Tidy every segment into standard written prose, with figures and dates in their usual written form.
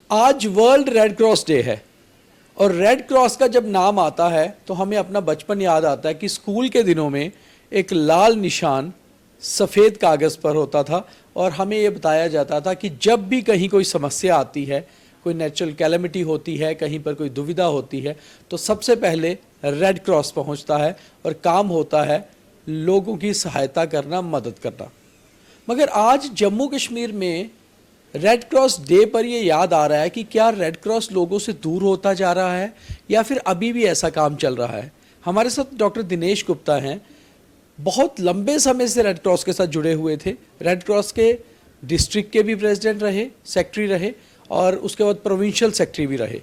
आज world red cross day है और रेड क्रॉस का जब नाम आता है तो हमें अपना बचपन याद आता है कि स्कूल के दिनों में एक लाल निशान सफ़ेद कागज़ पर होता था और हमें ये बताया जाता था कि जब भी कहीं कोई समस्या आती है, कोई नेचुरल कैलेमिटी होती है, कहीं पर कोई दुविधा होती है, तो सबसे पहले रेड क्रॉस पहुंचता है और काम होता है लोगों की सहायता करना, मदद करना। मगर आज जम्मू कश्मीर में रेड क्रॉस डे पर ये याद आ रहा है कि क्या रेड क्रॉस लोगों से दूर होता जा रहा है या फिर अभी भी ऐसा काम चल रहा है। हमारे साथ डॉक्टर दिनेश गुप्ता हैं, बहुत लंबे समय से रेड क्रॉस के साथ जुड़े हुए थे। रेड क्रॉस के डिस्ट्रिक्ट के भी प्रेसिडेंट रहे, सेक्रेटरी रहे और उसके बाद प्रोविंशियल सेक्रेटरी भी रहे।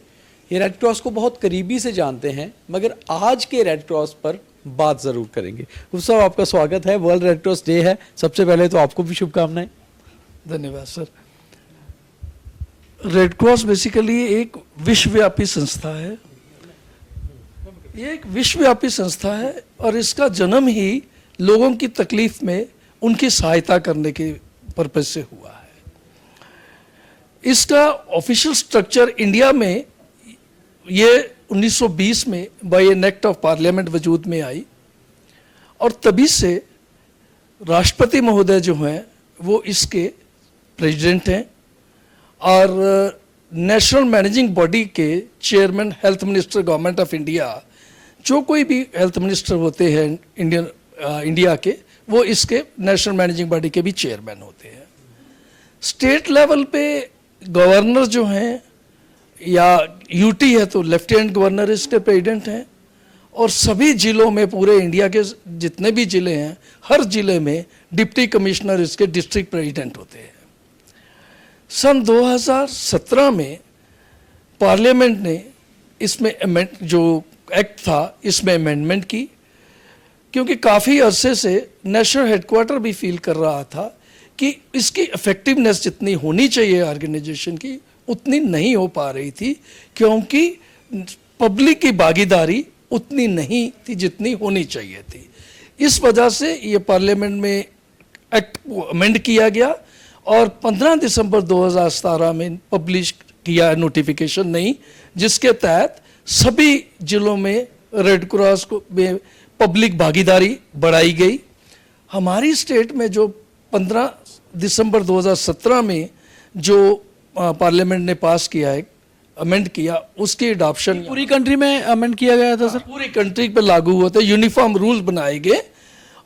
ये रेड क्रॉस को बहुत करीबी से जानते हैं, मगर आज के रेड क्रॉस पर बात ज़रूर करेंगे। गुप्ता साहब, आपका स्वागत है। वर्ल्ड रेड क्रॉस डे है, सबसे पहले तो आपको भी शुभकामनाएं। धन्यवाद सर। रेड क्रॉस बेसिकली एक विश्वव्यापी संस्था है। ये एक विश्वव्यापी संस्था है और इसका जन्म ही लोगों की तकलीफ में उनकी सहायता करने के पर्पज से हुआ है। इसका ऑफिशियल स्ट्रक्चर इंडिया में ये 1920 में by an act of parliament वजूद में आई और तभी से राष्ट्रपति महोदय जो हैं वो इसके प्रेसिडेंट हैं और नेशनल मैनेजिंग बॉडी के chairman health minister government of India, जो कोई भी हेल्थ मिनिस्टर होते हैं इंडिया के, वो इसके नेशनल मैनेजिंग बॉडी के भी चेयरमैन होते हैं। स्टेट लेवल पे गवर्नर जो हैं या यूटी है तो लेफ्टिनेंट गवर्नर इसके प्रेसिडेंट हैं और सभी जिलों में, पूरे इंडिया के जितने भी जिले हैं, हर जिले में डिप्टी कमिश्नर इसके डिस्ट्रिक्ट प्रेसिडेंट होते हैं। सन 2017 में पार्लियामेंट ने इसमें जो एक्ट था इसमें अमेंडमेंट की, क्योंकि काफ़ी अरसे से नेशनल हेडक्वार्टर भी फील कर रहा था कि इसकी इफेक्टिवनेस जितनी होनी चाहिए ऑर्गेनाइजेशन की उतनी नहीं हो पा रही थी, क्योंकि पब्लिक की भागीदारी उतनी नहीं थी जितनी होनी चाहिए थी। इस वजह से ये पार्लियामेंट में एक्ट को अमेंड किया गया और 15 दिसंबर 2017 में पब्लिश किया नोटिफिकेशन नहीं, जिसके तहत सभी जिलों में रेड क्रॉस को में पब्लिक भागीदारी बढ़ाई गई। हमारी स्टेट में जो 15 दिसंबर 2017 में जो पार्लियामेंट ने पास किया है, अमेंड किया, उसकी अडॉप्शन पूरी कंट्री में अमेंड किया गया था सर। पूरी कंट्री पे लागू हुए थे, यूनिफॉर्म रूल बनाए गए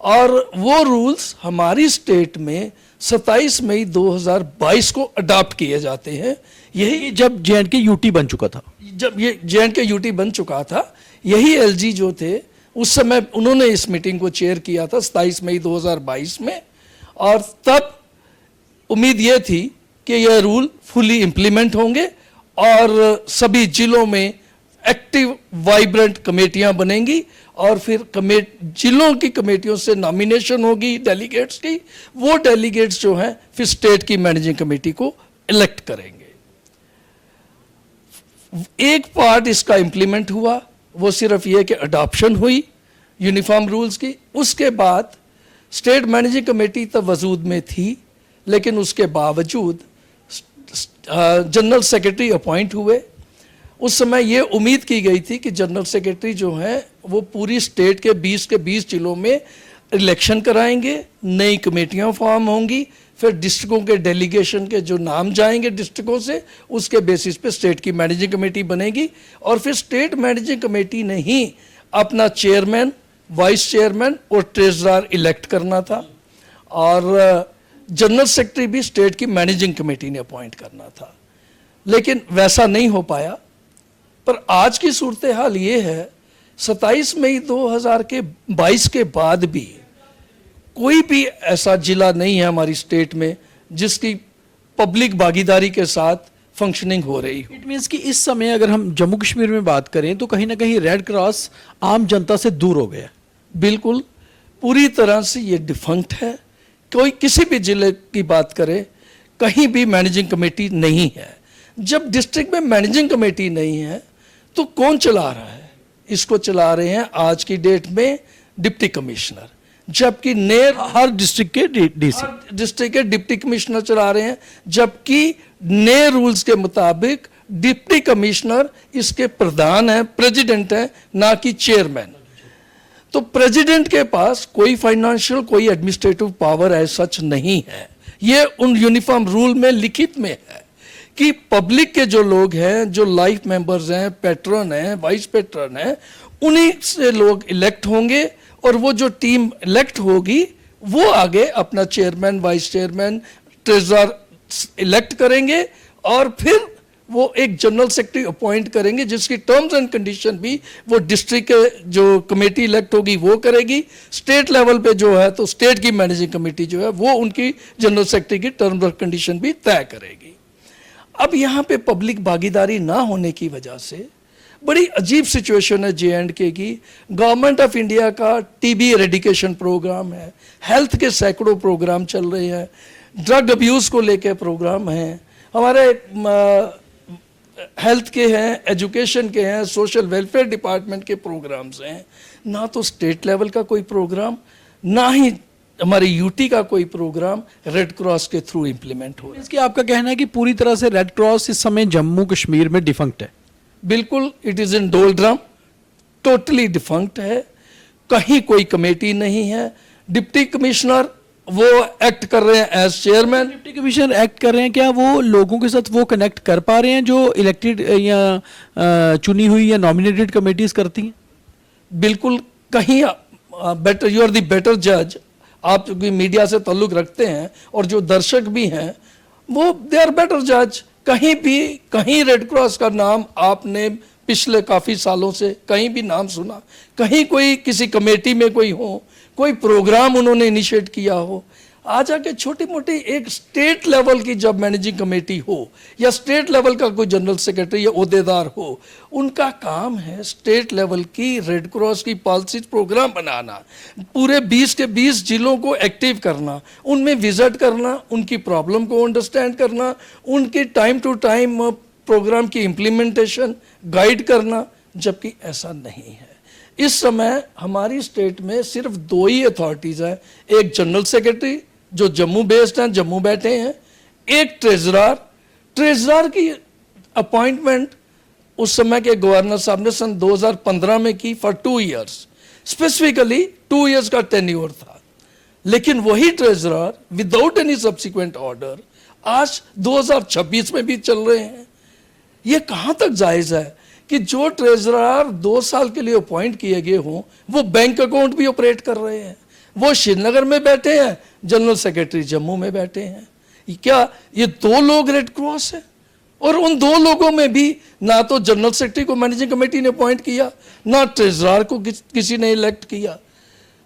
और वो रूल्स हमारी स्टेट में 27 मई 2022 को अडॉप्ट किए जाते हैं। यही जब जे&के यूटी बन चुका था, जब ये जे&के यूटी बन चुका था, यही एलजी जो थे उस समय उन्होंने इस मीटिंग को चेयर किया था 27 मई 2022 में और तब उम्मीद ये थी कि यह रूल फुली इम्प्लीमेंट होंगे और सभी जिलों में एक्टिव वाइब्रेंट कमेटियां बनेंगी और फिर जिलों की कमेटियों से नॉमिनेशन होगी डेलीगेट्स की। वो डेलीगेट्स जो हैं फिर स्टेट की मैनेजिंग कमेटी को इलेक्ट करेंगे। एक पार्ट इसका इम्प्लीमेंट हुआ, वो सिर्फ ये कि अडॉप्शन हुई यूनिफॉर्म रूल्स की। उसके बाद स्टेट मैनेजिंग कमेटी तो वजूद में थी, लेकिन उसके बावजूद जनरल सेक्रेटरी अपॉइंट हुए। उस समय ये उम्मीद की गई थी कि जनरल सेक्रेटरी जो हैं वो पूरी स्टेट के 20 जिलों में इलेक्शन कराएंगे, नई कमेटियां फॉर्म होंगी, फिर डिस्ट्रिक्टों के डेलीगेशन के जो नाम जाएंगे डिस्ट्रिक्टों से, उसके बेसिस पे स्टेट की मैनेजिंग कमेटी बनेगी और फिर स्टेट मैनेजिंग कमेटी ने ही अपना चेयरमैन, वाइस चेयरमैन और ट्रेजरर इलेक्ट करना था और जनरल सेक्रेटरी भी स्टेट की मैनेजिंग कमेटी ने अपॉइंट करना था। लेकिन वैसा नहीं हो पाया। पर आज की सूरत हाल ये है, 27 मई 2022 के बाद भी कोई भी ऐसा जिला नहीं है हमारी स्टेट में जिसकी पब्लिक भागीदारी के साथ फंक्शनिंग हो रही हो। इट मीन्स कि इस समय अगर हम जम्मू कश्मीर में बात करें तो कहीं ना कहीं रेड क्रॉस आम जनता से दूर हो गया। बिल्कुल, पूरी तरह से ये डिफंक्ट है। कोई किसी भी जिले की बात करे, कहीं भी मैनेजिंग कमेटी नहीं है। जब डिस्ट्रिक्ट में मैनेजिंग कमेटी नहीं है तो कौन चला रहा है? इसको चला रहे हैं आज की डेट में डिप्टी कमिश्नर, जबकि नए हर डिस्ट्रिक्ट के डीसी डिस्ट्रिक्ट के डिप्टी कमिश्नर चला रहे हैं, जबकि नए रूल्स के मुताबिक डिप्टी कमिश्नर इसके प्रधान हैं, प्रेसिडेंट हैं, ना कि चेयरमैन। तो प्रेसिडेंट के पास कोई फाइनेंशियल कोई एडमिनिस्ट्रेटिव पावर है सच नहीं है। ये उन यूनिफॉर्म रूल में लिखित में है कि पब्लिक के जो लोग हैं, जो लाइफ मेंबर्स हैं, पैट्रन हैं, वाइस पैट्रन हैं, उन्हीं से लोग इलेक्ट होंगे और वो जो टीम इलेक्ट होगी वो आगे अपना chairman, vice chairman, treasurer elect करेंगे और फिर वो एक जनरल सेक्रेटरी अपॉइंट करेंगे जिसकी टर्म्स एंड कंडीशन भी वो डिस्ट्रिक्ट जो कमेटी इलेक्ट होगी वो करेगी। स्टेट लेवल पे जो है तो स्टेट की मैनेजिंग कमेटी जो है वो उनकी जनरल सेक्रेटरी की टर्म्स और कंडीशन भी तय करेगी। अब यहाँ पे पब्लिक भागीदारी ना होने की वजह से बड़ी अजीब सिचुएशन है J&K की। गवर्नमेंट ऑफ इंडिया का टीबी एरेडिकेशन प्रोग्राम है, हेल्थ के सैकड़ों प्रोग्राम चल रहे हैं, ड्रग अब्यूज़ को लेके प्रोग्राम हैं, हमारे हेल्थ के हैं, एजुकेशन के हैं, सोशल वेलफेयर डिपार्टमेंट के प्रोग्राम्स हैं। ना तो स्टेट लेवल का कोई प्रोग्राम, ना ही हमारे यूटी का कोई प्रोग्राम रेड क्रॉस के थ्रू इम्प्लीमेंट हो रहा है। इसकी आपका कहना है कि पूरी तरह से रेड क्रॉस इस समय जम्मू कश्मीर में डिफंक्ट है? बिल्कुल, it is in doldrum, totally defunct है। कहीं कोई कमेटी नहीं है। डिप्टी कमिश्नर वो एक्ट कर रहे हैं as chairman. Deputy commissioner act कर रहे हैं, क्या वो लोगों के साथ वो कनेक्ट कर पा रहे हैं जो इलेक्टेड या चुनी हुई या नॉमिनेटेड कमेटीज करती हैं? बिल्कुल, कहीं better, you are the better जज। आप जो मीडिया से ताल्लुक रखते हैं और जो दर्शक भी हैं वो दे आर बेटर जज। कहीं भी कहीं रेड क्रॉस का नाम आपने पिछले काफ़ी सालों से कहीं भी नाम सुना? कहीं कोई किसी कमेटी में कोई हो, कोई प्रोग्राम उन्होंने इनिशिएट किया हो? आ जाके छोटी मोटी एक स्टेट लेवल की जब मैनेजिंग कमेटी हो या स्टेट लेवल का कोई जनरल सेक्रेटरी या ओहदेदार हो, उनका काम है स्टेट लेवल की रेड क्रॉस की पॉलिसीज प्रोग्राम बनाना, पूरे 20 के 20 जिलों को एक्टिव करना, उनमें विजिट करना, उनकी प्रॉब्लम को अंडरस्टैंड करना, उनकी टाइम टू टाइम प्रोग्राम की इम्प्लीमेंटेशन गाइड करना, जबकि ऐसा नहीं है। इस समय हमारी स्टेट में सिर्फ 2 ही अथॉरिटीज़ हैं, एक जनरल सेक्रेटरी जो जम्मू बेस्ड हैं, जम्मू बैठे हैं, एक ट्रेजरर की अपॉइंटमेंट उस समय के गवर्नर साहब ने सन 2015 में की फॉर 2 इयर्स, स्पेसिफिकली 2 इयर्स का टेन्योर था। लेकिन वही treasurer without any subsequent order आज 2026 में भी चल रहे हैं। ये कहाँ तक जायज़ है कि जो ट्रेजरर 2 साल के लिए अपॉइंट किए गए हों वो बैंक अकाउंट भी ऑपरेट कर रहे हैं? वो श्रीनगर में बैठे हैं, जनरल सेक्रेटरी जम्मू में बैठे हैं। क्या ये 2 लोग रेड क्रॉस है? और उन 2 लोगों में भी ना तो जनरल सेक्रेटरी को मैनेजिंग कमेटी ने अपॉइंट किया, ना ट्रेजरर को किसी ने इलेक्ट किया।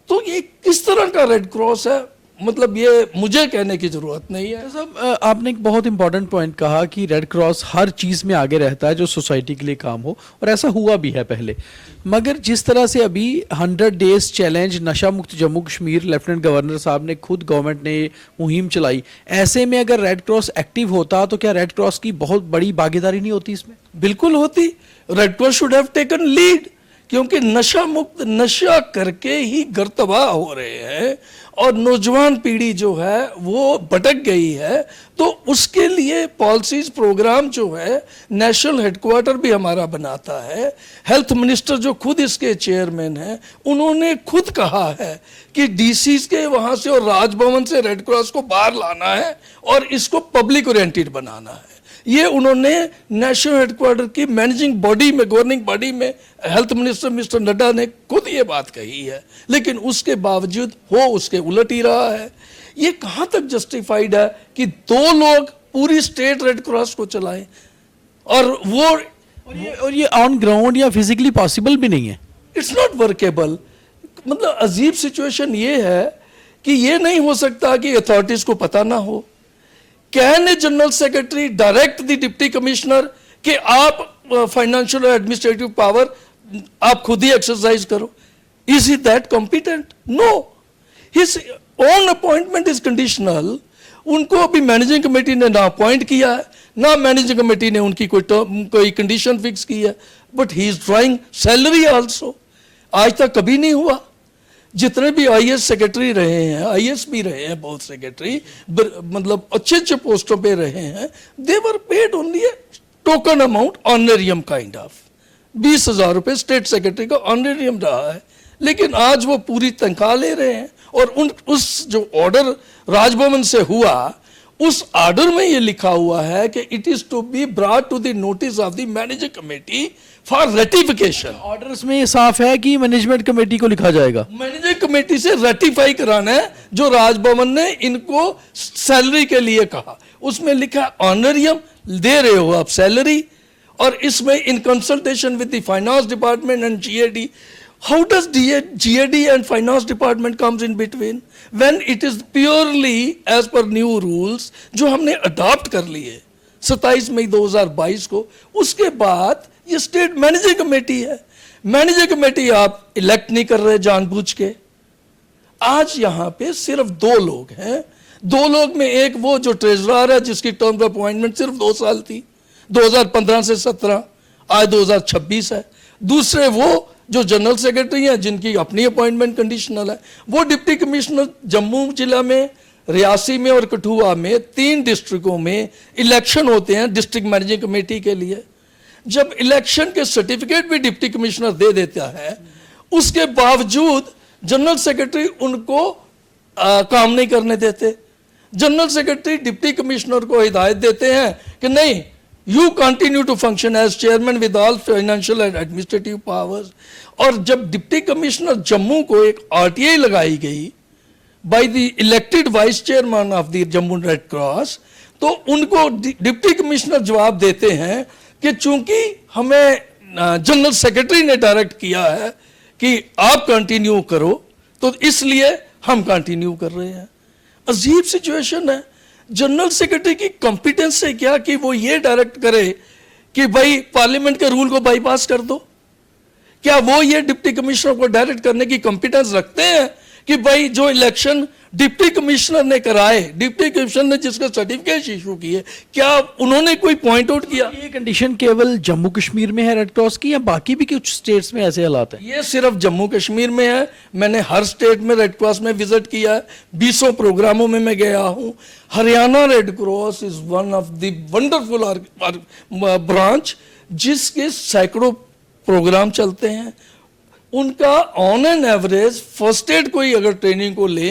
तो ये किस तरह का रेड क्रॉस है? मतलब ये मुझे कहने की जरूरत नहीं है। साहब, आपने एक बहुत इंपॉर्टेंट पॉइंट कहा कि रेड क्रॉस हर चीज़ में आगे रहता है जो सोसाइटी के लिए काम हो, और ऐसा हुआ भी है पहले। मगर जिस तरह से अभी 100 डेज चैलेंज नशा मुक्त जम्मू कश्मीर लेफ्टिनेंट गवर्नर साहब ने खुद गवर्नमेंट ने मुहिम चलाई, ऐसे में अगर रेड क्रॉस एक्टिव होता तो क्या रेड क्रॉस की बहुत बड़ी भागीदारी नहीं होती इसमें? बिल्कुल होती। Red cross should have taken lead, क्योंकि नशा मुक्त, नशा करके ही घर तबाह हो रहे हैं और नौजवान पीढ़ी जो है वो भटक गई है। तो उसके लिए पॉलिसीज प्रोग्राम जो है नेशनल हेडक्वार्टर भी हमारा बनाता है। हेल्थ मिनिस्टर जो खुद इसके चेयरमैन हैं, उन्होंने खुद कहा है कि डीसी के वहाँ से और राजभवन से रेड क्रॉस को बाहर लाना है और इसको पब्लिक ओरिएंटेड बनाना है। ये उन्होंने नेशनल हेडक्वार्टर की मैनेजिंग बॉडी में, गवर्निंग बॉडी में हेल्थ मिनिस्टर मिस्टर नड्डा ने खुद ये बात कही है, लेकिन उसके बावजूद हो उसके उलट ही रहा है। ये कहाँ तक जस्टिफाइड है कि 2 लोग पूरी स्टेट रेड क्रॉस को चलाएं और वो और ये ऑन ग्राउंड या फिजिकली पॉसिबल भी नहीं है। It's not workable. मतलब अजीब सिचुएशन ये है कि ये नहीं हो सकता कि अथॉरिटीज को पता ना हो। Can a general secretary direct the deputy commissioner कि आप फाइनेंशियल और एडमिनिस्ट्रेटिव पावर आप खुद ही एक्सरसाइज करो? Is he that competent? No, his own appointment is conditional. उनको अभी मैनेजिंग कमेटी ने ना अपॉइंट किया है, ना मैनेजिंग कमेटी ने उनकी कोई कंडीशन फिक्स की है, but he is drawing salary also. आज तक कभी नहीं हुआ। जितने भी आईएएस सेक्रेटरी रहे हैं, आईएएस भी रहे हैं, बहुत सेक्रेटरी मतलब अच्छे अच्छे पोस्टों पे रहे हैं, they were paid only a token amount, honorarium kind of 20,000 रुपये स्टेट सेक्रेटरी का ऑनरेरियम रहा है। लेकिन आज वो पूरी तनख्वाह ले रहे हैं। और उस जो ऑर्डर राजभवन से हुआ, उस ऑर्डर में ये लिखा हुआ है कि it is to be brought to the notice of the managing committee for ratification. Orders में ये साफ है कि मैनेजमेंट कमेटी को लिखा जाएगा, मैनेजिंग कमेटी से रेटिफाई कराना है जो राजभवन ने इनको सैलरी के लिए कहा। उसमें लिखा ऑनरियम दे रहे हो आप सैलरी, और इसमें in consultation with the finance department and GAD. How does GAD and finance department comes in between when it is purely as per new rules जो हमने अडॉप्ट कर लिए 27 मई 2022 को। उसके बाद ये स्टेट मैनेजिंग कमेटी है। मैनेजिंग कमेटी आप इलेक्ट नहीं कर रहे जानबूझ के। आज यहां पे सिर्फ 2 लोग हैं। 2 लोग में एक वो जो ट्रेजरर है जिसकी टर्म ऑफ अपॉइंटमेंट सिर्फ 2 साल थी, 2015 से 17, आज 2026 है। दूसरे वो जो जनरल सेक्रेटरी हैं जिनकी अपनी अपॉइंटमेंट कंडीशनल है। वो डिप्टी कमिश्नर जम्मू जिला में, रियासी में और कठुआ में 3 डिस्ट्रिक्टों में इलेक्शन होते हैं डिस्ट्रिक्ट मैनेजिंग कमेटी के लिए। जब इलेक्शन के सर्टिफिकेट भी डिप्टी कमिश्नर दे देता है, उसके बावजूद जनरल सेक्रेटरी उनको काम नहीं करने देते। जनरल सेक्रेटरी डिप्टी कमिश्नर को हिदायत देते हैं कि नहीं, you continue to function as chairman with all financial and administrative powers. और जब डिप्टी कमिश्नर जम्मू को एक आरटीआई लगाई गई by the elected vice chairman of the Jammu red cross, तो उनको डिप्टी कमिश्नर जवाब देते हैं कि चूंकि हमें जनरल सेक्रेटरी ने डायरेक्ट किया है कि आप कंटिन्यू करो, तो इसलिए हम कंटिन्यू कर रहे हैं। अजीब सिचुएशन है। जनरल सेक्रेटरी की कॉम्पिटेंस है क्या कि वो ये डायरेक्ट करे कि भाई पार्लियामेंट के रूल को बाईपास कर दो? क्या वो ये डिप्टी कमिश्नर को डायरेक्ट करने की कॉम्पिटेंस रखते हैं कि भाई जो इलेक्शन डिप्टी कमिश्नर ने कराए, डिप्टी कमिश्नर ने जिसका सर्टिफिकेट इशू किए, क्या उन्होंने कोई पॉइंट आउट किया? ये कंडीशन केवल जम्मू कश्मीर में है रेड क्रॉस की, या बाकी भी कुछ स्टेट्स में ऐसे हालात हैं? ये सिर्फ जम्मू कश्मीर में है। मैंने हर स्टेट में रेड क्रॉस में विजिट किया है, 20 प्रोग्रामों में मैं गया हूं। Haryana red cross is one of the wonderful branch जिसके सैकड़ों प्रोग्राम चलते हैं। उनका on an average first aid कोई अगर ट्रेनिंग को ले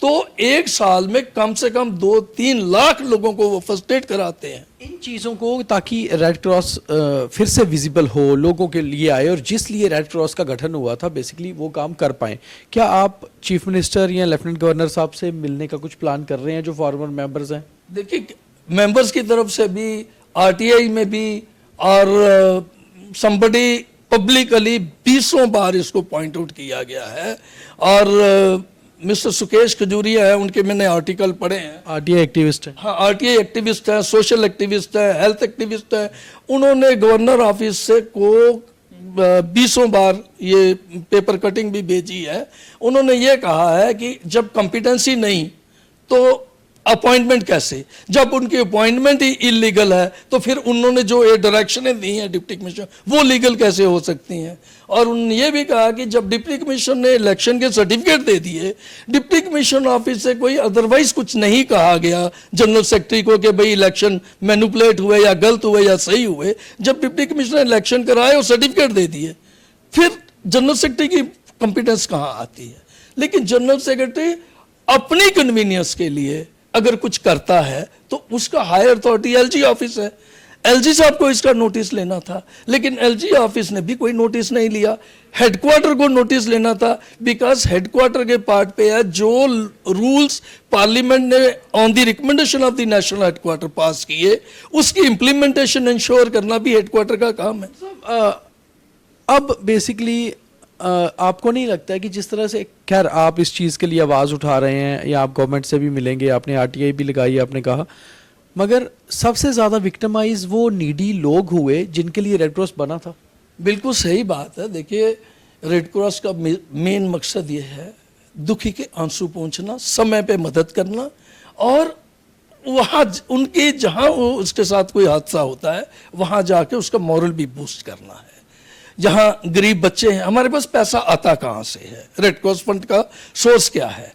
तो 1 साल में कम से कम 2-3 लाख लोगों को वो फर्स्ट एड कराते हैं। इन चीज़ों को, ताकि रेड क्रॉस फिर से विजिबल हो, लोगों के लिए आए, और जिस लिए रेड क्रॉस का गठन हुआ था बेसिकली वो काम कर पाएँ, क्या आप चीफ मिनिस्टर या लेफ्टिनेंट गवर्नर साहब से मिलने का कुछ प्लान कर रहे हैं जो फॉर्मर मेंबर्स हैं? देखिए, मेंबर्स की तरफ से भी, आरटीआई में भी, और somebody पब्लिकली 20 बार इसको पॉइंट आउट किया गया है। और मिस्टर सुकेश खजूरिया है, उनके मैंने आर्टिकल पढ़े हैं। आरटीआई एक्टिविस्ट है। हाँ, आरटीआई एक्टिविस्ट है, सोशल एक्टिविस्ट है, हेल्थ एक्टिविस्ट है। उन्होंने गवर्नर ऑफिस से को 20 बार ये पेपर कटिंग भी भेजी है। उन्होंने ये कहा है कि जब कॉम्पिटेंसी नहीं तो अपॉइंटमेंट कैसे? जब उनकी अपॉइंटमेंट ही इलीगल है तो फिर उन्होंने जो ये डायरेक्शनें दी हैं डिप्टी कमिश्नर, वो लीगल कैसे हो सकती हैं? और उन्होंने ये भी कहा कि जब डिप्टी कमिश्नर ने इलेक्शन के सर्टिफिकेट दे दिए, डिप्टी कमिश्नर ऑफिस से कोई अदरवाइज कुछ नहीं कहा गया जनरल सेक्रेटरी को कि भाई इलेक्शन मैनिपुलेट हुए या गलत हुए या सही हुए। जब डिप्टी कमिश्नर इलेक्शन कराए और सर्टिफिकेट दे दिए, फिर जनरल सेक्रेटरी की कॉम्पिटेंस कहाँ आती है? लेकिन जनरल सेक्रेटरी अपनी कन्वीनियंस के लिए अगर कुछ करता है तो उसका हायर अथॉरिटी एलजी ऑफिस है। एलजी साहब को इसका नोटिस लेना था, लेकिन एलजी ऑफिस ने भी कोई नोटिस नहीं लिया। हेडक्वार्टर को नोटिस लेना था, बिकॉज हेडक्वार्टर के पार्ट पे है जो रूल्स पार्लियामेंट ने on the recommendation of the national headquarter pass किए, उसकी इंप्लीमेंटेशन इंश्योर करना भी हेडक्वार्टर का काम है। अब बेसिकली आपको नहीं लगता है कि जिस तरह से, खैर आप इस चीज़ के लिए आवाज़ उठा रहे हैं या आप गवर्नमेंट से भी मिलेंगे, आपने आरटीआई भी लगाई, आपने कहा, मगर सबसे ज़्यादा विक्टिमाइज वो नीडी लोग हुए जिनके लिए रेड क्रॉस बना था? बिल्कुल सही बात है। देखिए, रेड क्रॉस का मेन मकसद ये है दुखी के आंसू पहुंचना, समय पे मदद करना, और वहाँ उनके जहाँ उसके साथ कोई हादसा होता है वहाँ जाके उसका मॉरल भी बूस्ट करना है। जहां गरीब बच्चे हैं, हमारे पास पैसा आता कहाँ से है? रेड क्रॉस फंड का सोर्स क्या है?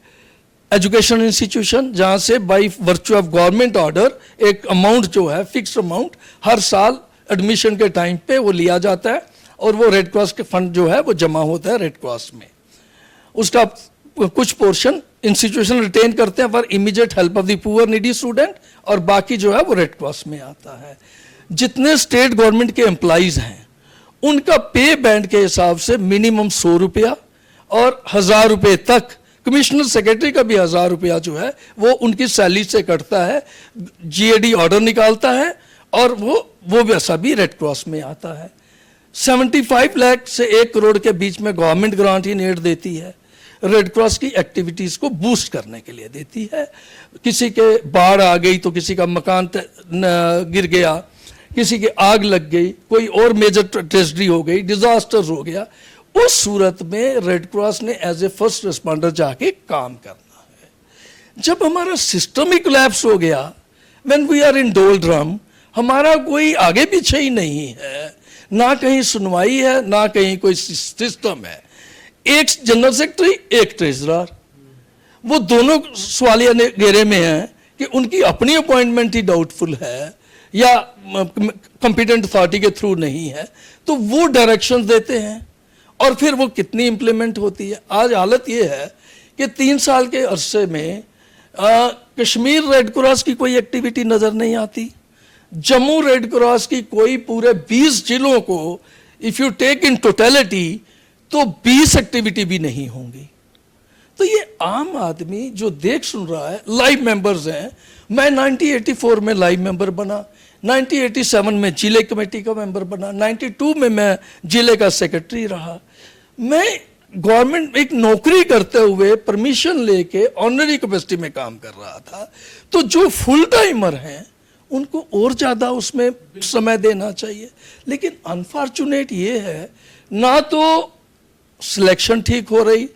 एजुकेशन इंस्टीट्यूशन, जहां से by virtue of government order एक अमाउंट जो है, फिक्स्ड अमाउंट, हर साल एडमिशन के टाइम पे वो लिया जाता है और वो रेड क्रॉस के फंड जो है वो जमा होता है रेड क्रॉस में। उसका कुछ पोर्शन इंस्टीट्यूशन रिटेन करते हैं for immediate help of the poor needy student, और बाकी जो है वो रेड क्रॉस में आता है। जितने स्टेट गवर्नमेंट के एम्प्लॉइज हैं उनका पे बैंड के हिसाब से मिनिमम 100 रुपया और 1000 रुपये तक, कमिश्नर सेक्रेटरी का भी 1000 रुपया जो है वो उनकी सैलरी से कटता है, जीएडी ऑर्डर निकालता है और वो वैसा भी रेड क्रॉस में आता है। 75 लाख से 1 करोड़ के बीच में गवर्नमेंट ग्रांट इन एड देती है, रेड क्रॉस की एक्टिविटीज को बूस्ट करने के लिए देती है। किसी के बाढ़ आ गई तो किसी का मकान गिर गया, किसी की आग लग गई, कोई और मेजर ट्रेजेडी हो गई, डिजास्टर हो गया, उस सूरत में रेड क्रॉस ने एज ए फर्स्ट रिस्पॉन्डर जाके काम करना है। जब हमारा सिस्टम ही कोलैप्स हो गया, when we are in doldrum, हमारा कोई आगे पीछे ही नहीं है, ना कहीं सुनवाई है ना कहीं कोई सिस्टम है। एक जनरल सेक्रेटरी, एक ट्रेजरर, वो दोनों सवालिया घेरे में हैं कि उनकी अपनी अपॉइंटमेंट ही डाउटफुल है या कॉम्पिटेंट अथॉरिटी के थ्रू नहीं है, तो वो डायरेक्शंस देते हैं और फिर वो कितनी इंप्लीमेंट होती है। आज हालत ये है कि 3 साल के अरसे में कश्मीर रेड क्रॉस की कोई एक्टिविटी नजर नहीं आती, जम्मू रेड क्रॉस की कोई पूरे 20 जिलों को if you take in totality तो 20 एक्टिविटी भी नहीं होंगी। तो ये आम आदमी जो देख सुन रहा है, लाइव मेंबर्स हैं। मैं 1984 में लाइव मेंबर बना, 1987 में जिले कमेटी का मेंबर बना, 92 में मैं जिले का सेक्रेटरी रहा। मैं गवर्नमेंट एक नौकरी करते हुए परमिशन लेके ऑनरी कैपेसिटी में काम कर रहा था। तो जो फुल टाइमर हैं उनको और ज़्यादा उसमें समय देना चाहिए, लेकिन अनफॉर्चुनेट ये है ना तो सिलेक्शन ठीक हो रही,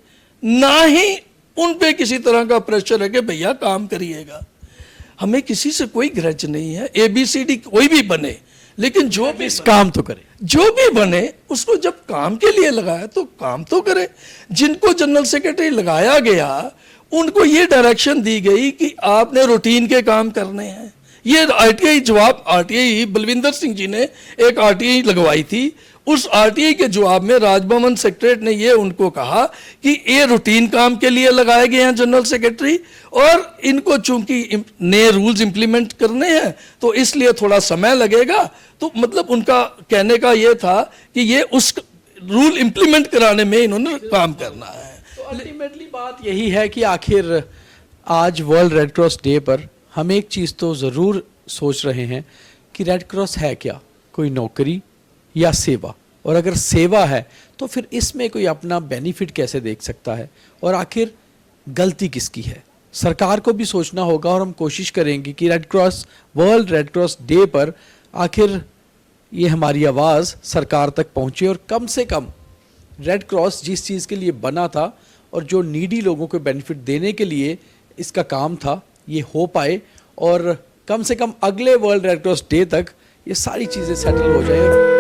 ना ही उन पे किसी तरह का प्रेशर है कि भैया काम करिएगा। हमें किसी से कोई ग्रज नहीं है, ABCD कोई भी बने, लेकिन जो भी काम तो करे, जो भी बने उसको जब काम के लिए लगाया तो काम तो करे। जिनको जनरल सेक्रेटरी लगाया गया उनको ये डायरेक्शन दी गई कि आपने रूटीन के काम करने हैं। ये RTI जवाब, RTI बलविंदर सिंह जी ने एक RTI लगवाई थी, उस RTI के जवाब में राजभवन सेक्रेटरीट ने ये उनको कहा कि ये रूटीन काम के लिए लगाए गए हैं जनरल सेक्रेटरी, और इनको चूंकि नए रूल्स इंप्लीमेंट करने हैं तो इसलिए थोड़ा समय लगेगा। तो मतलब उनका कहने का ये था कि ये उस रूल इंप्लीमेंट कराने में इन्होंने काम करना है। तो अल्टीमेटली बात यही है कि आखिर आज वर्ल्ड रेड क्रॉस डे पर हम एक चीज़ तो ज़रूर सोच रहे हैं कि रेड क्रॉस है क्या, कोई नौकरी या सेवा? और अगर सेवा है तो फिर इसमें कोई अपना बेनिफिट कैसे देख सकता है, और आखिर गलती किसकी है? सरकार को भी सोचना होगा, और हम कोशिश करेंगे कि red cross, world red cross day पर आखिर ये हमारी आवाज़ सरकार तक पहुँचे और कम से कम रेड क्रॉस जिस चीज़ के लिए बना था और जो नीडी लोगों को बेनिफिट देने के लिए इसका काम था, ये हो पाए, और कम से कम अगले वर्ल्ड रेड क्रॉस डे तक ये सारी चीज़ें सेटल हो जाए।